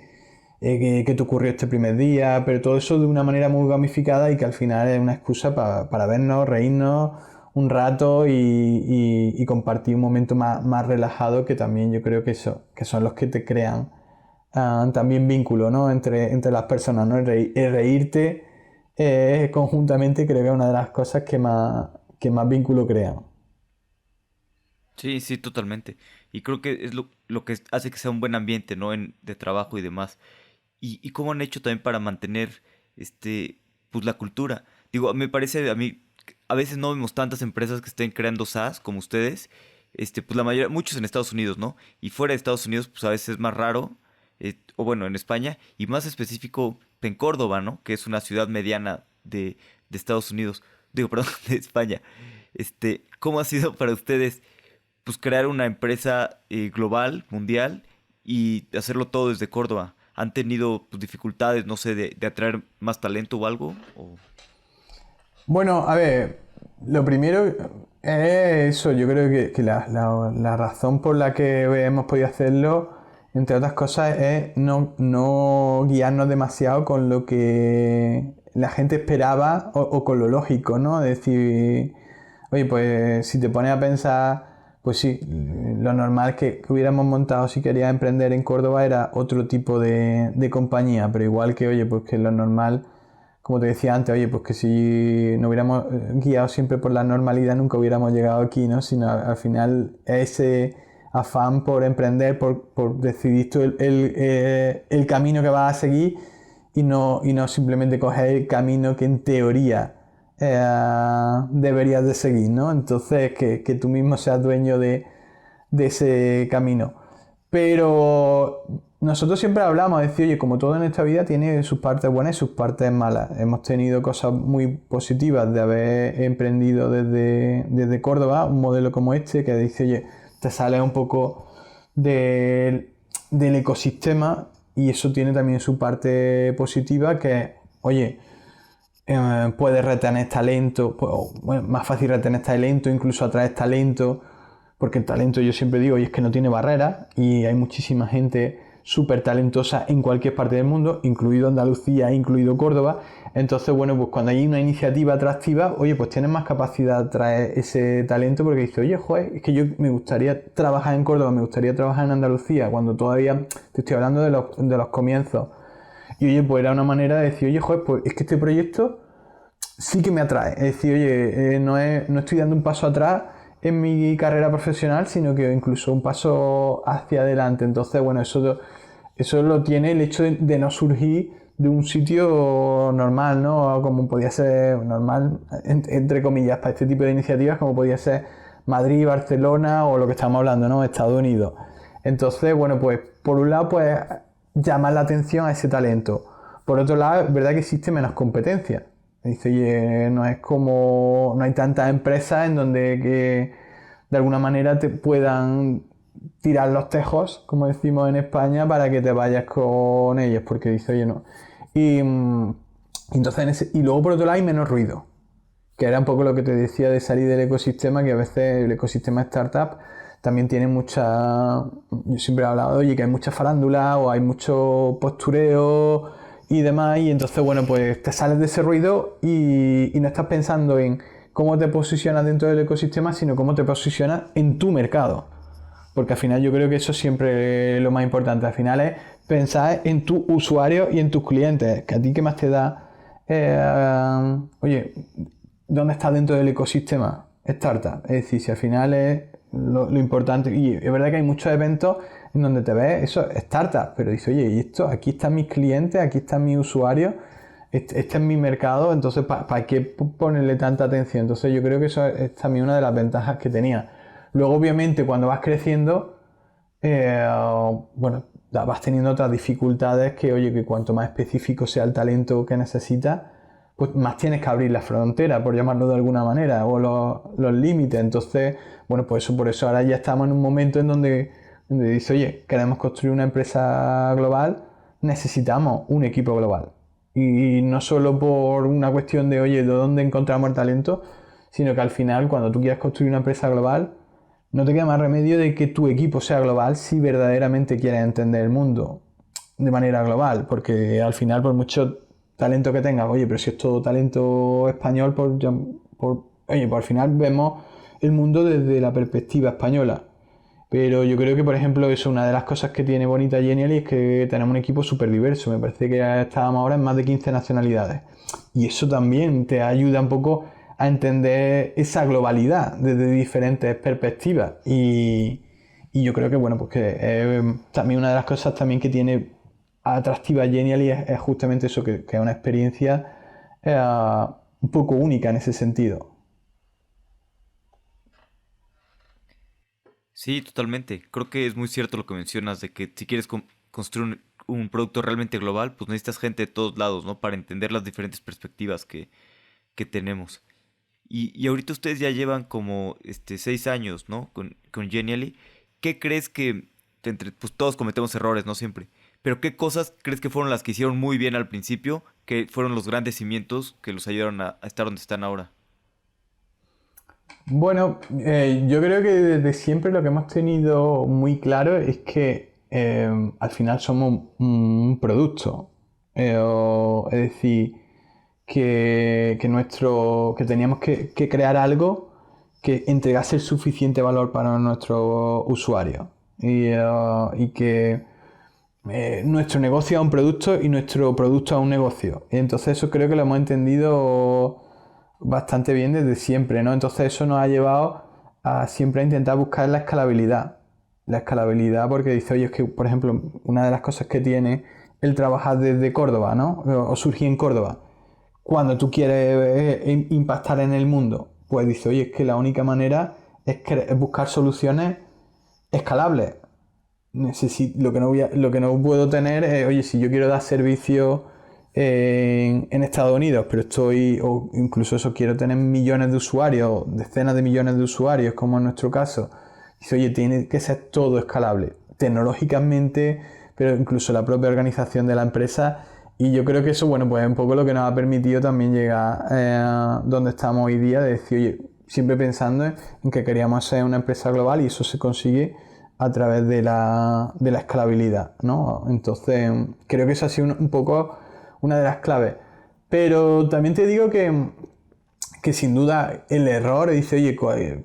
qué te ocurrió este primer día, pero todo eso de una manera muy gamificada y que al final es una excusa para vernos, reírnos un rato y compartir un momento más relajado, que también yo creo que son los que te crean también vínculo, ¿no? entre las personas, ¿no? El reírte conjuntamente creo que es una de las cosas que más vínculo crean. Sí, sí, totalmente. Y creo que es lo que hace que sea un buen ambiente, ¿no? De trabajo y demás. Y cómo han hecho también para mantener, pues la cultura. Digo, me parece a mí, que a veces no vemos tantas empresas que estén creando SaaS como ustedes. Pues la mayoría, muchos en Estados Unidos, ¿no? Y fuera de Estados Unidos, pues a veces es más raro, o bueno, en España, y más específico en Córdoba, ¿no? Que es una ciudad mediana de Estados Unidos. Digo, perdón, de España. ¿Cómo ha sido para ustedes, pues crear una empresa global, mundial, y hacerlo todo desde Córdoba? ¿Han tenido pues, dificultades, no sé, de atraer más talento o algo? Bueno, a ver, lo primero es eso, yo creo que la razón por la que hemos podido hacerlo, entre otras cosas, es no guiarnos demasiado con lo que la gente esperaba o con lo lógico, ¿no? Es decir, oye, pues si te pones a pensar, pues sí, lo normal que hubiéramos montado si querías emprender en Córdoba era otro tipo de compañía, pero igual que, oye, pues que lo normal, como te decía antes, oye, pues que si nos hubiéramos guiado siempre por la normalidad nunca hubiéramos llegado aquí, ¿no? Sino al final ese afán por emprender, por decidir tú el camino que vas a seguir y no simplemente coger el camino que en teoría deberías de seguir, ¿no? Entonces que tú mismo seas dueño de ese camino. Pero nosotros siempre hablamos, de decir, oye, como todo en esta vida tiene sus partes buenas y sus partes malas. Hemos tenido cosas muy positivas de haber emprendido desde Córdoba, un modelo como este, que dice, oye, te sales un poco del ecosistema y eso tiene también su parte positiva, que, oye, puedes retener talento, bueno, más fácil retener talento, incluso atraer talento, porque el talento, yo siempre digo, y es que no tiene barreras y hay muchísima gente súper talentosa en cualquier parte del mundo, incluido Andalucía, incluido Córdoba. Entonces, bueno, pues cuando hay una iniciativa atractiva, oye, pues tienes más capacidad de atraer ese talento, porque dices, oye, joder, es que yo me gustaría trabajar en Córdoba, me gustaría trabajar en Andalucía, cuando todavía te estoy hablando de los comienzos. Y oye, pues era una manera de decir, oye, joder, pues es que este proyecto sí que me atrae. Es decir, oye, no estoy dando un paso atrás en mi carrera profesional, sino que incluso un paso hacia adelante. Entonces, bueno, eso lo tiene el hecho de no surgir de un sitio normal, ¿no? Como podía ser normal, entre comillas, para este tipo de iniciativas, como podía ser Madrid, Barcelona o lo que estamos hablando, ¿no? Estados Unidos. Entonces, bueno, pues por un lado, pues llamar la atención a ese talento. Por otro lado, es verdad que existe menos competencia. Dice, oye, no es como, no hay tantas empresas en donde que de alguna manera te puedan tirar los tejos, como decimos en España, para que te vayas con ellos, porque dice, oye, no. Y entonces, y luego por otro lado hay menos ruido, que era un poco lo que te decía de salir del ecosistema, que a veces el ecosistema startup también tiene mucha, yo siempre he hablado, oye, que hay mucha farándula o hay mucho postureo y demás, y entonces, bueno, pues te sales de ese ruido y no estás pensando en cómo te posicionas dentro del ecosistema, sino cómo te posicionas en tu mercado. Porque al final yo creo que eso siempre es lo más importante. Al final es pensar en tu usuario y en tus clientes. Que a ti qué más te da, oye, ¿dónde estás dentro del ecosistema? Startup. Es decir, si al final es lo importante. Y es verdad que hay muchos eventos en donde te ves eso, startup, pero dices, oye, y esto, aquí están mis clientes, aquí están mis usuarios. este es mi mercado, entonces ¿para qué ponerle tanta atención? Entonces yo creo que eso es también una de las ventajas que tenía. Luego obviamente cuando vas creciendo, eh, bueno, vas teniendo otras dificultades que, oye, que cuanto más específico sea el talento que necesitas, pues más tienes que abrir la frontera, por llamarlo de alguna manera, o los límites. Entonces, bueno, pues eso, por eso ahora ya estamos en un momento en donde dice, oye, queremos construir una empresa global, necesitamos un equipo global. Y no solo por una cuestión de, oye, ¿de dónde encontramos el talento? Sino que al final, cuando tú quieres construir una empresa global, no te queda más remedio de que tu equipo sea global si verdaderamente quieres entender el mundo de manera global, porque al final, por mucho talento que tengas, oye, pero si es todo talento español, oye, pues al final vemos el mundo desde la perspectiva española. Pero yo creo que, por ejemplo, eso, una de las cosas que tiene bonita Genially es que tenemos un equipo súper diverso. Me parece que estábamos ahora en más de 15 nacionalidades. Y eso también te ayuda un poco a entender esa globalidad desde diferentes perspectivas. Y yo creo que, bueno, pues que también una de las cosas también que tiene atractiva Genially es justamente eso, que es una experiencia un poco única en ese sentido. Sí, totalmente. Creo que es muy cierto lo que mencionas de que si quieres construir un producto realmente global, pues necesitas gente de todos lados, ¿no? Para entender las diferentes perspectivas que tenemos. Y ahorita ustedes ya llevan como 6 años, ¿no? Con Genially. ¿Qué crees que entre, pues todos cometemos errores, no siempre? Pero ¿qué cosas crees que fueron las que hicieron muy bien al principio, que fueron los grandes cimientos que los ayudaron a estar donde están ahora? Bueno, yo creo que desde siempre lo que hemos tenido muy claro es que al final somos un producto. Es decir, que teníamos que crear algo que entregase el suficiente valor para nuestros usuarios. Y que nuestro negocio es un producto y nuestro producto es un negocio. Y entonces eso creo que lo hemos entendido bastante bien desde siempre, ¿no? Entonces eso nos ha llevado a siempre a intentar buscar la escalabilidad. La escalabilidad porque dice, oye, es que, por ejemplo, una de las cosas que tiene el trabajar desde Córdoba, ¿no? O surgir en Córdoba. Cuando tú quieres impactar en el mundo, pues dice, oye, es que la única manera es buscar soluciones escalables. Lo que no puedo tener es, oye, si yo quiero dar servicio en Estados Unidos, pero o incluso eso, quiero tener millones de usuarios, decenas de millones de usuarios, como en nuestro caso, dice, oye, tiene que ser todo escalable, tecnológicamente, pero incluso la propia organización de la empresa. Y yo creo que eso, bueno, pues es un poco lo que nos ha permitido también llegar donde estamos hoy día, de decir, oye, siempre pensando en que queríamos ser una empresa global y eso se consigue a través de la escalabilidad, ¿no? Entonces, creo que eso ha sido un poco una de las claves. Pero también te digo que sin duda el error, dice, oye,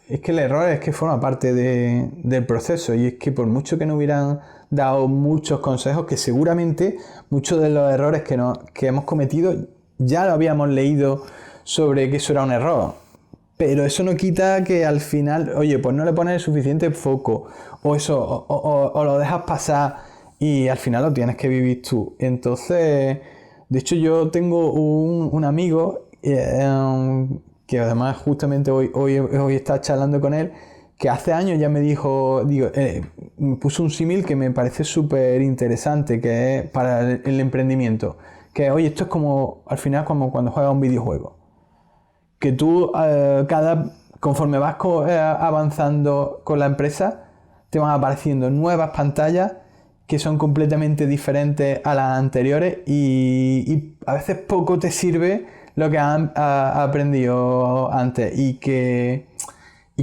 es que el error es que forma parte del proceso y es que por mucho que nos hubieran dado muchos consejos, que seguramente muchos de los errores que hemos cometido ya lo habíamos leído sobre que eso era un error. Pero eso no quita que al final, oye, pues no le pones el suficiente foco, o eso, o lo dejas pasar y al final lo tienes que vivir tú. Entonces, de hecho yo tengo un amigo que además justamente hoy está charlando con él, que hace años ya me me puso un símil que me parece súper interesante, que es para el emprendimiento. Que, oye, esto es como, al final, como cuando juegas un videojuego que tú conforme vas avanzando con la empresa, te van apareciendo nuevas pantallas que son completamente diferentes a las anteriores y a veces poco te sirve lo que has aprendido antes y que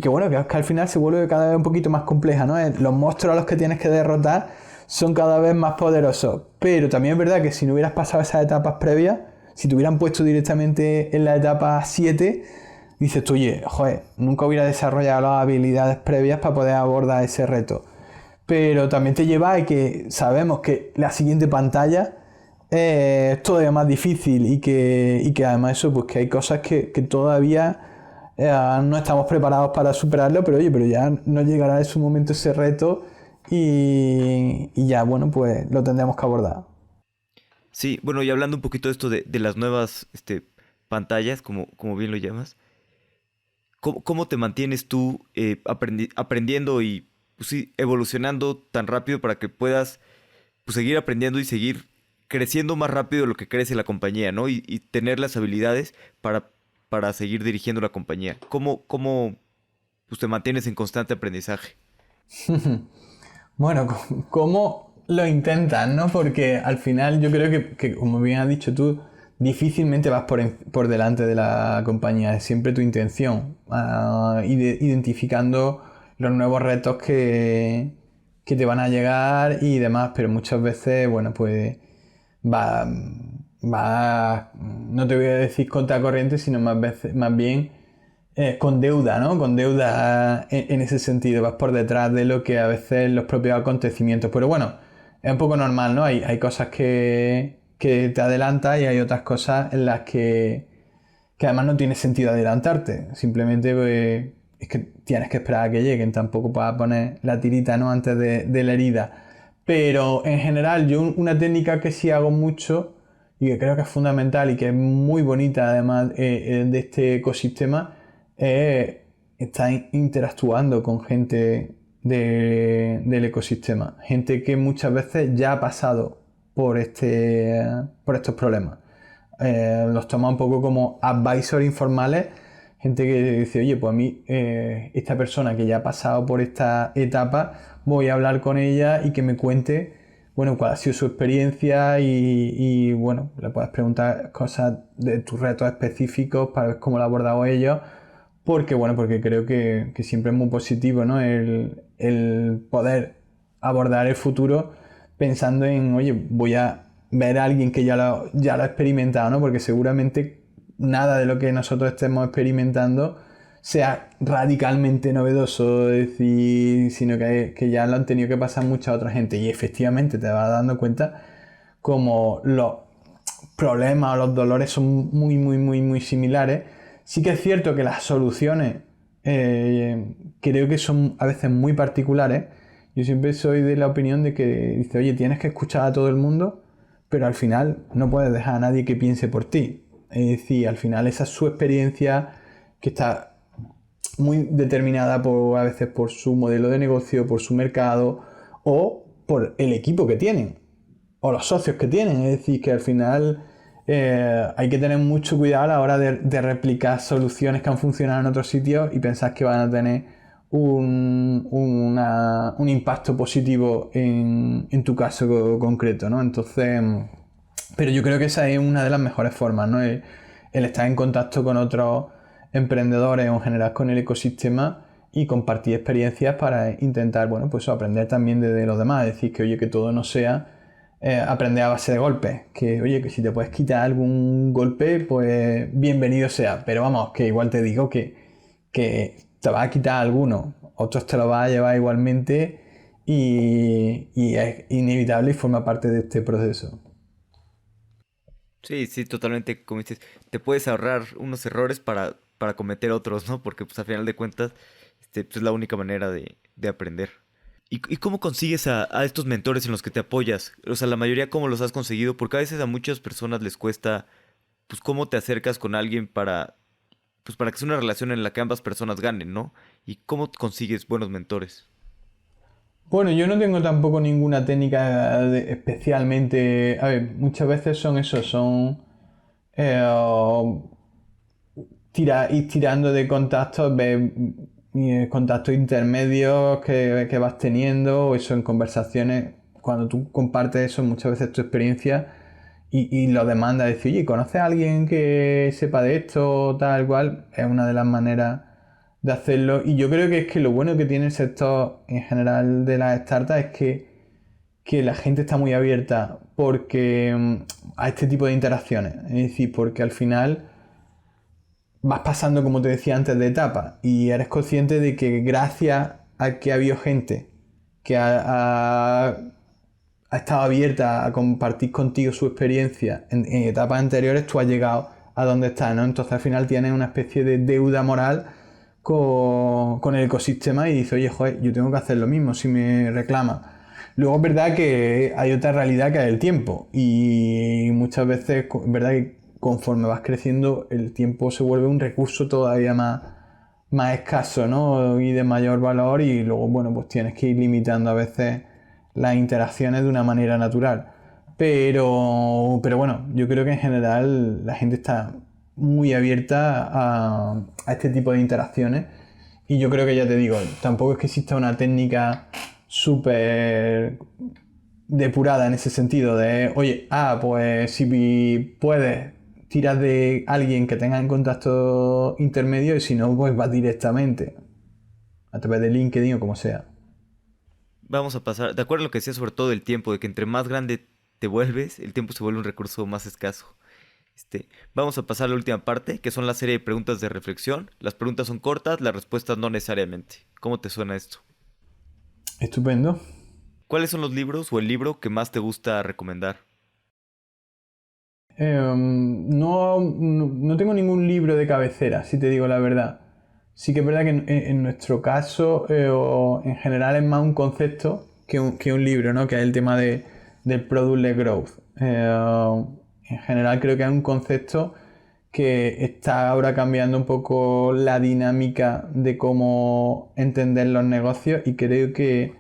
bueno, que al final se vuelve cada vez un poquito más compleja, ¿no? Los monstruos a los que tienes que derrotar son cada vez más poderosos, pero también es verdad que si no hubieras pasado esas etapas previas, si te hubieran puesto directamente en la etapa 7, dices tú, oye, joder, nunca hubiera desarrollado las habilidades previas para poder abordar ese reto. Pero también te lleva a que sabemos que la siguiente pantalla es todavía más difícil y que además eso, pues que hay cosas que todavía no estamos preparados para superarlo, pero oye, pero ya no llegará en su momento ese reto y ya, bueno, pues lo tendremos que abordar. Sí, bueno, y hablando un poquito de esto de las nuevas pantallas, como bien lo llamas, ¿cómo te mantienes tú aprendiendo y pues, sí, evolucionando tan rápido para que puedas pues, seguir aprendiendo y seguir creciendo más rápido de lo que crece la compañía, ¿no? Y tener las habilidades para seguir dirigiendo la compañía. ¿Cómo pues, te mantienes en constante aprendizaje? Bueno, ¿cómo lo intentas, no? Porque al final yo creo que, como bien has dicho tú, difícilmente vas por delante de la compañía. Es siempre tu intención, identificando los nuevos retos que te van a llegar y demás, pero muchas veces, bueno, pues va, no te voy a decir contracorriente, sino más bien con deuda, ¿no? Con deuda en ese sentido, vas por detrás de lo que a veces los propios acontecimientos. Pero bueno, es un poco normal, ¿no? Hay cosas que te adelantas y hay otras cosas en las que además no tiene sentido adelantarte. Simplemente pues, es que tienes que esperar a que lleguen, tampoco para poner la tirita, ¿no? Antes de la herida. Pero en general, yo una técnica que sí hago mucho y que creo que es fundamental y que es muy bonita además de este ecosistema es estar interactuando con gente del ecosistema. Gente que muchas veces ya ha pasado por estos problemas. Los toma un poco como advisors informales, gente que dice, oye, pues a mí esta persona que ya ha pasado por esta etapa, voy a hablar con ella y que me cuente, bueno, cuál ha sido su experiencia bueno, le puedes preguntar cosas de tus retos específicos para ver cómo lo han abordado ellos, porque creo que siempre es muy positivo, ¿no? El poder abordar el futuro pensando en, oye, voy a ver a alguien que ya lo ha experimentado, ¿no? Porque seguramente nada de lo que nosotros estemos experimentando sea radicalmente novedoso, es decir, sino que ya lo han tenido que pasar mucha otra gente. Y efectivamente te vas dando cuenta como los problemas o los dolores son muy, muy, muy, muy similares. Sí que es cierto que las soluciones creo que son a veces muy particulares. Yo siempre soy de la opinión de que dice, oye, tienes que escuchar a todo el mundo, pero al final no puedes dejar a nadie que piense por ti. Es decir, al final esa es su experiencia que está muy determinada a veces por su modelo de negocio, por su mercado o por el equipo que tienen o los socios que tienen. Es decir, que al final hay que tener mucho cuidado a la hora de replicar soluciones que han funcionado en otros sitios y pensar que van a tener un impacto positivo en tu caso concreto, ¿no? Entonces, pero yo creo que esa es una de las mejores formas, ¿no? El estar en contacto con otros emprendedores o en general con el ecosistema y compartir experiencias para intentar, bueno, pues aprender también de los demás. Es decir, que oye, que todo no sea aprender a base de golpes. Que oye, que si te puedes quitar algún golpe, pues bienvenido sea. Pero vamos, que igual te digo que te vas a quitar alguno, otros te lo vas a llevar igualmente y es inevitable y forma parte de este proceso. Sí, sí, totalmente, como dices, te puedes ahorrar unos errores para cometer otros, ¿no? Porque pues a final de cuentas, pues, es la única manera de aprender. ¿Y cómo consigues a estos mentores en los que te apoyas? O sea, la mayoría, ¿cómo los has conseguido? Porque a veces a muchas personas les cuesta, pues, cómo te acercas con alguien pues, para que sea una relación en la que ambas personas ganen, ¿no? ¿Y cómo consigues buenos mentores? Bueno, yo no tengo tampoco ninguna técnica especialmente. A ver, muchas veces son eso, son eh, ir tirando de contactos, ver contactos intermedios que vas teniendo, o eso en conversaciones. Cuando tú compartes eso, muchas veces tu experiencia y lo demandas, decir, oye, ¿conoces a alguien que sepa de esto, tal cual? Es una de las maneras de hacerlo. Y yo creo que es que lo bueno que tiene el sector en general de las startups es que la gente está muy abierta porque a este tipo de interacciones. Es decir, porque al final vas pasando, como te decía antes, de etapas y eres consciente de que gracias a que ha habido gente que ha estado abierta a compartir contigo su experiencia en etapas anteriores, tú has llegado a donde estás, ¿no? Entonces al final tienes una especie de deuda moral con el ecosistema y dices, oye, joder, yo tengo que hacer lo mismo si me reclama. Luego es verdad que hay otra realidad que es el tiempo y muchas veces es verdad que conforme vas creciendo el tiempo se vuelve un recurso todavía más escaso, ¿no? Y de mayor valor y luego, bueno, pues tienes que ir limitando a veces las interacciones de una manera natural. Pero bueno, yo creo que en general la gente está muy abierta a este tipo de interacciones y yo creo que ya te digo, tampoco es que exista una técnica súper depurada en ese sentido de, oye, pues si puedes, tiras de alguien que tenga en contacto intermedio y si no, pues vas directamente a través de LinkedIn o como sea. Vamos a pasar, de acuerdo a lo que decía sobre todo el tiempo, de que entre más grande te vuelves, el tiempo se vuelve un recurso más escaso. Vamos a pasar a la última parte, que son la serie de preguntas de reflexión. Las preguntas son cortas, las respuestas no necesariamente. ¿Cómo te suena esto? Estupendo. ¿Cuáles son los libros o el libro que más te gusta recomendar? No tengo ningún libro de cabecera, si te digo la verdad. Sí que es verdad que en nuestro caso, o en general es más un concepto que un libro, ¿no? Que es el tema del Product-led Growth. En general creo que es un concepto que está ahora cambiando un poco la dinámica de cómo entender los negocios y creo que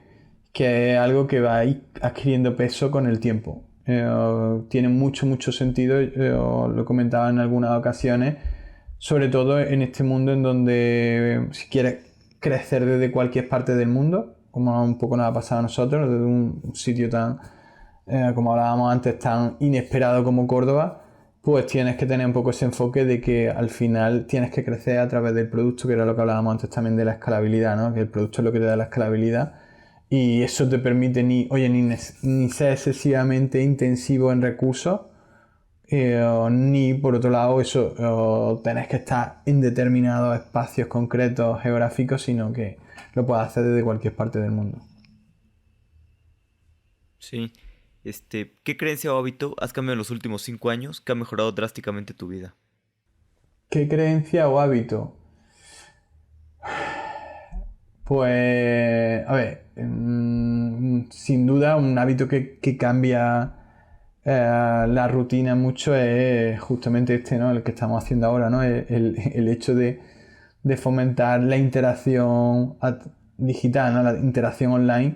es algo que va a ir adquiriendo peso con el tiempo. Tiene mucho sentido, lo comentaba en algunas ocasiones, sobre todo en este mundo en donde si quieres crecer desde cualquier parte del mundo, como un poco nos ha pasado a nosotros, desde un sitio tan, como hablábamos antes, tan inesperado como Córdoba, pues tienes que tener un poco ese enfoque de que al final tienes que crecer a través del producto, que era lo que hablábamos antes también de la escalabilidad, ¿no? Que el producto es lo que te da la escalabilidad y eso te permite ni ser excesivamente intensivo en recursos, ni por otro lado eso, tenés que estar en determinados espacios concretos geográficos, sino que lo puedes hacer desde cualquier parte del mundo. Sí. ¿Qué creencia o hábito has cambiado en los últimos 5 años que ha mejorado drásticamente tu vida? ¿Qué creencia o hábito? Pues, a ver, sin duda un hábito que cambia la rutina mucho es justamente este, ¿no? El que estamos haciendo ahora, ¿no? El hecho de fomentar la interacción digital, ¿no? La interacción online,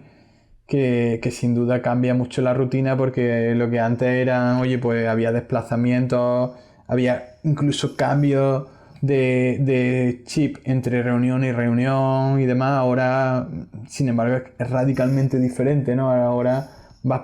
que sin duda cambia mucho la rutina porque lo que antes eran, oye, pues había desplazamientos, había incluso cambios de chip entre reunión y reunión y demás. Ahora, sin embargo, es radicalmente diferente, ¿no? Ahora vas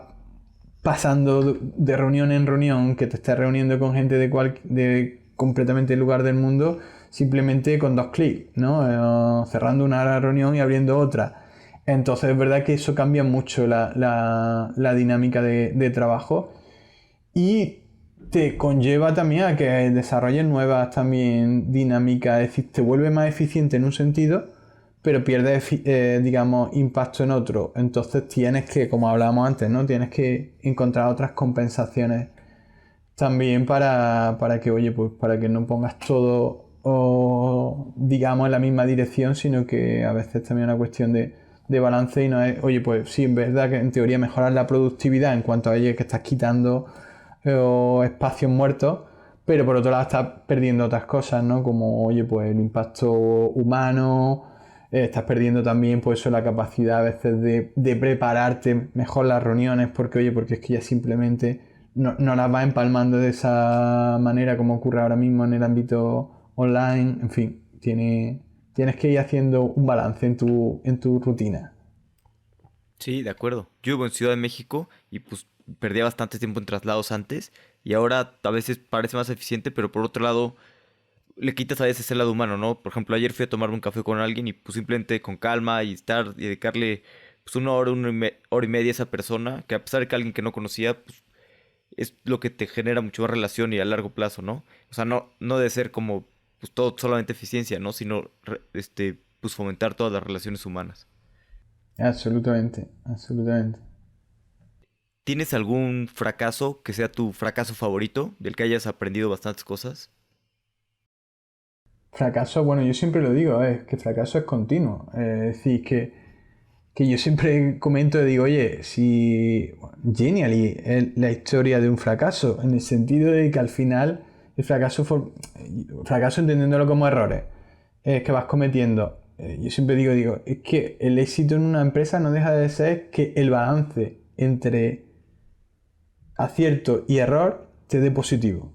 pasando de reunión en reunión, que te estés reuniendo con gente de completamente el lugar del mundo, simplemente con 2 clics, ¿no? Cerrando una reunión y abriendo otra. Entonces es verdad que eso cambia mucho la dinámica de trabajo y te conlleva también a que desarrolles nuevas también dinámicas, es decir, te vuelve más eficiente en un sentido, pero pierdes, digamos, impacto en otro. Entonces tienes que, como hablábamos antes, ¿no? Tienes que encontrar otras compensaciones también para que, oye, pues para que no pongas todo, digamos, en la misma dirección, sino que a veces también es una cuestión de balance y no es, oye, pues sí, en verdad que en teoría mejorar la productividad en cuanto a, oye, que estás quitando espacios muertos, pero por otro lado estás perdiendo otras cosas, ¿no? Como, oye, pues el impacto humano, estás perdiendo también, pues eso, la capacidad a veces de prepararte mejor las reuniones, porque, oye, porque es que ya simplemente no las vas empalmando de esa manera como ocurre ahora mismo en el ámbito online, en fin, tienes que ir haciendo un balance en tu rutina. Sí, de acuerdo. Yo vivo en Ciudad de México y pues perdía bastante tiempo en traslados antes y ahora a veces parece más eficiente, pero por otro lado le quitas a veces el lado humano, ¿no? Por ejemplo, ayer fui a tomarme un café con alguien y pues simplemente con calma y estar y dedicarle pues hora y media a esa persona, que a pesar de que alguien que no conocía, pues es lo que te genera mucho más relación y a largo plazo, ¿no? O sea, no debe ser como pues todo solamente eficiencia, ¿no? Sino pues fomentar todas las relaciones humanas. Absolutamente, absolutamente. ¿Tienes algún fracaso que sea tu fracaso favorito, del que hayas aprendido bastantes cosas? Fracaso, bueno, yo siempre lo digo, es que fracaso es continuo. Es decir, que que yo siempre comento y digo, oye, si Genially es la historia de un fracaso, en el sentido de que al final el fracaso entendiéndolo como errores, que vas cometiendo. Yo siempre digo, es que el éxito en una empresa no deja de ser que el balance entre acierto y error te dé positivo.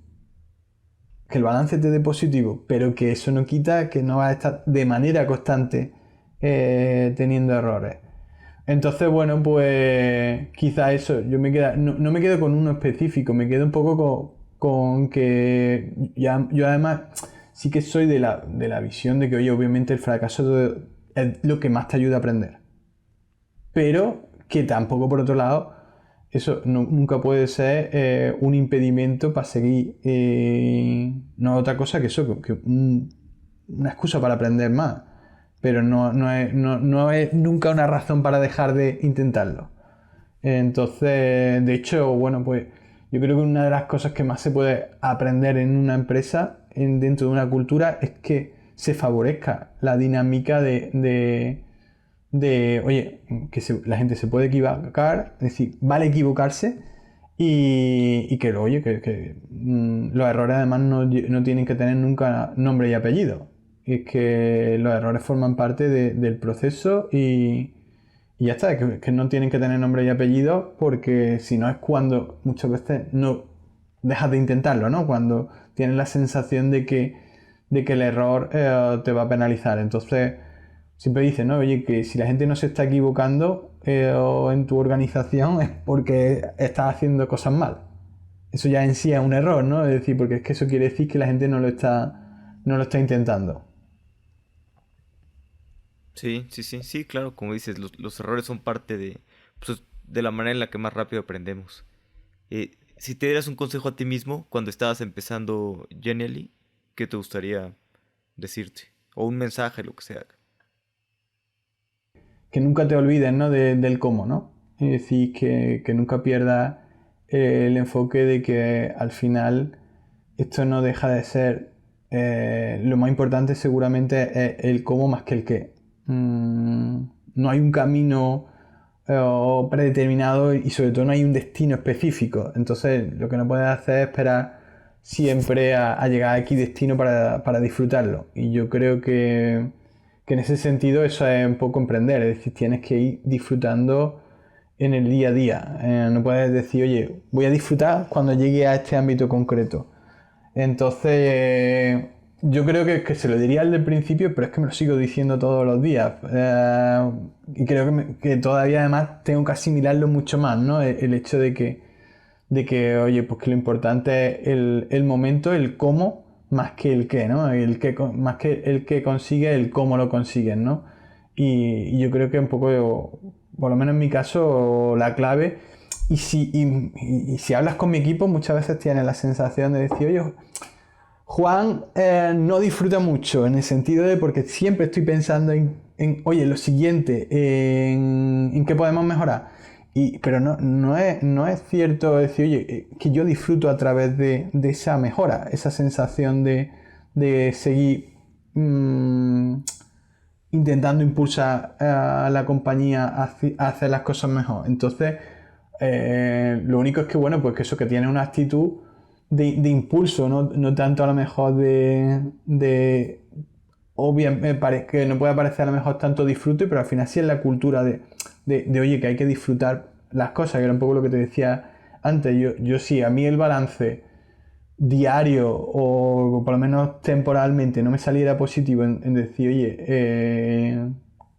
Que el balance te dé positivo, pero que eso no quita que no vas a estar de manera constante teniendo errores. Entonces, bueno, pues quizá eso, no me quedo con uno específico, me quedo un poco con que yo además sí que soy de la visión de que, oye, obviamente el fracaso es lo que más te ayuda a aprender. Pero que tampoco, por otro lado, eso nunca puede ser un impedimento para seguir. No es otra cosa que eso, una excusa para aprender más. Pero no es nunca una razón para dejar de intentarlo. Entonces, de hecho, bueno, pues yo creo que una de las cosas que más se puede aprender en una empresa, dentro de una cultura, es que se favorezca la dinámica oye, la gente se puede equivocar, es decir, vale equivocarse y que, oye, los errores además no tienen que tener nunca nombre y apellido. Y es que los errores forman parte del proceso y ya está, que no tienen que tener nombre y apellido porque si no es cuando muchas veces no dejas de intentarlo, ¿no? Cuando tienes la sensación de que el error te va a penalizar. Entonces, siempre dicen, ¿no? Oye, que si la gente no se está equivocando o en tu organización es porque estás haciendo cosas mal. Eso ya en sí es un error, ¿no? Es decir, porque es que eso quiere decir que la gente no lo está intentando. Sí, sí, sí, sí, claro, como dices, los errores son parte pues, de la manera en la que más rápido aprendemos. Si te dieras un consejo a ti mismo cuando estabas empezando Genially, ¿qué te gustaría decirte? O un mensaje, lo que sea. Que nunca te olvides, ¿no? Del cómo, ¿no? Es decir, que nunca pierdas el enfoque de que al final esto no deja de ser lo más importante seguramente es el cómo más que el qué. No hay un camino predeterminado y sobre todo no hay un destino específico. Entonces lo que no puedes hacer es esperar siempre a llegar a X destino para disfrutarlo. Y yo creo que en ese sentido eso es un poco emprender, es decir, tienes que ir disfrutando en el día a día. No puedes decir, oye, voy a disfrutar cuando llegue a este ámbito concreto. Entonces, yo creo que se lo diría al del principio, pero es que me lo sigo diciendo todos los días. Y creo que todavía además tengo que asimilarlo mucho más, ¿no? El hecho de que, oye, pues que lo importante es el momento, el cómo, más que el qué, ¿no? Más que el que consigue, el cómo lo consigues, ¿no? Y yo creo que un poco, por lo menos en mi caso, la clave. Y si hablas con mi equipo, muchas veces tienes la sensación de decir, oye, Juan no disfruta mucho en el sentido de porque siempre estoy pensando oye, lo siguiente, en qué podemos mejorar. Pero no es cierto decir, oye, que yo disfruto a través de esa mejora, esa sensación de seguir intentando impulsar a la compañía a hacer las cosas mejor. Entonces, lo único es que, bueno, pues que eso, que tiene una actitud de impulso, no tanto a lo mejor obviamente que no puede parecer a lo mejor tanto disfrute, pero al final sí es la cultura oye, que hay que disfrutar las cosas, que era un poco lo que te decía antes. Yo sí, a mí el balance diario o por lo menos temporalmente no me saliera positivo en decir, oye,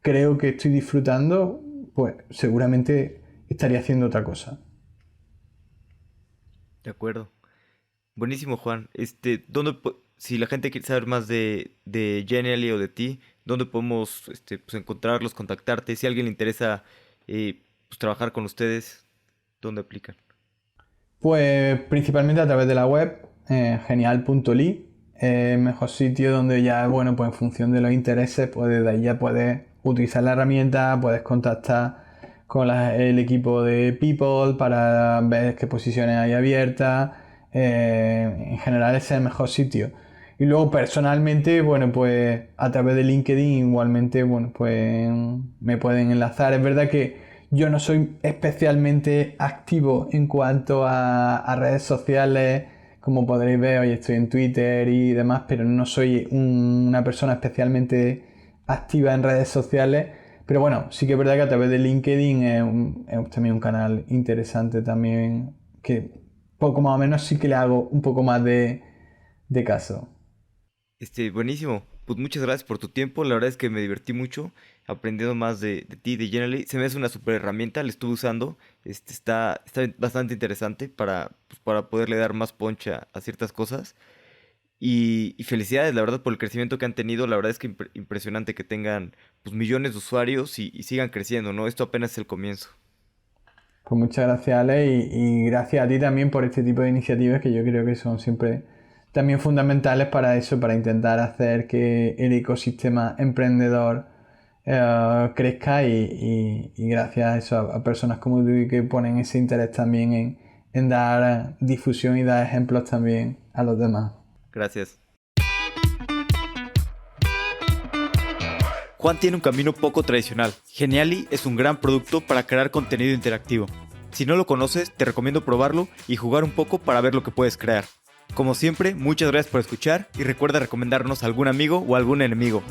creo que estoy disfrutando, pues seguramente estaría haciendo otra cosa. De acuerdo. Buenísimo, Juan. Si la gente quiere saber más de Genially o de ti, ¿dónde podemos pues, encontrarlos, contactarte? Si a alguien le interesa pues, trabajar con ustedes, ¿dónde aplican? Pues principalmente a través de la web, genial.ly, el mejor sitio donde ya, bueno, pues en función de los intereses, pues desde ahí ya puedes utilizar la herramienta, puedes contactar con el equipo de People para ver qué posiciones hay abiertas. En general ese es el mejor sitio. Y luego personalmente, bueno, pues a través de LinkedIn igualmente, bueno, pues me pueden enlazar. Es verdad que yo no soy especialmente activo en cuanto a redes sociales, como podréis ver, hoy estoy en Twitter y demás, pero no soy una persona especialmente activa en redes sociales. Pero bueno, sí que es verdad que a través de LinkedIn es también un canal interesante también, que poco más o menos sí que le hago un poco más de caso. Buenísimo. Pues muchas gracias por tu tiempo. La verdad es que me divertí mucho aprendiendo más de ti, de Genially. Se me hace una super herramienta, la estuve usando. Está bastante interesante para poderle dar más poncha a ciertas cosas. Y felicidades, la verdad, por el crecimiento que han tenido. La verdad es que impresionante que tengan pues, millones de usuarios y sigan creciendo, ¿no? Esto apenas es el comienzo. Pues muchas gracias, Ale, y gracias a ti también por este tipo de iniciativas que yo creo que son siempre también fundamentales para eso, para intentar hacer que el ecosistema emprendedor crezca y gracias a eso, a personas como tú que ponen ese interés también en dar difusión y dar ejemplos también a los demás. Gracias. Juan tiene un camino poco tradicional. Genially es un gran producto para crear contenido interactivo. Si no lo conoces, te recomiendo probarlo y jugar un poco para ver lo que puedes crear. Como siempre, muchas gracias por escuchar y recuerda recomendarnos a algún amigo o algún enemigo.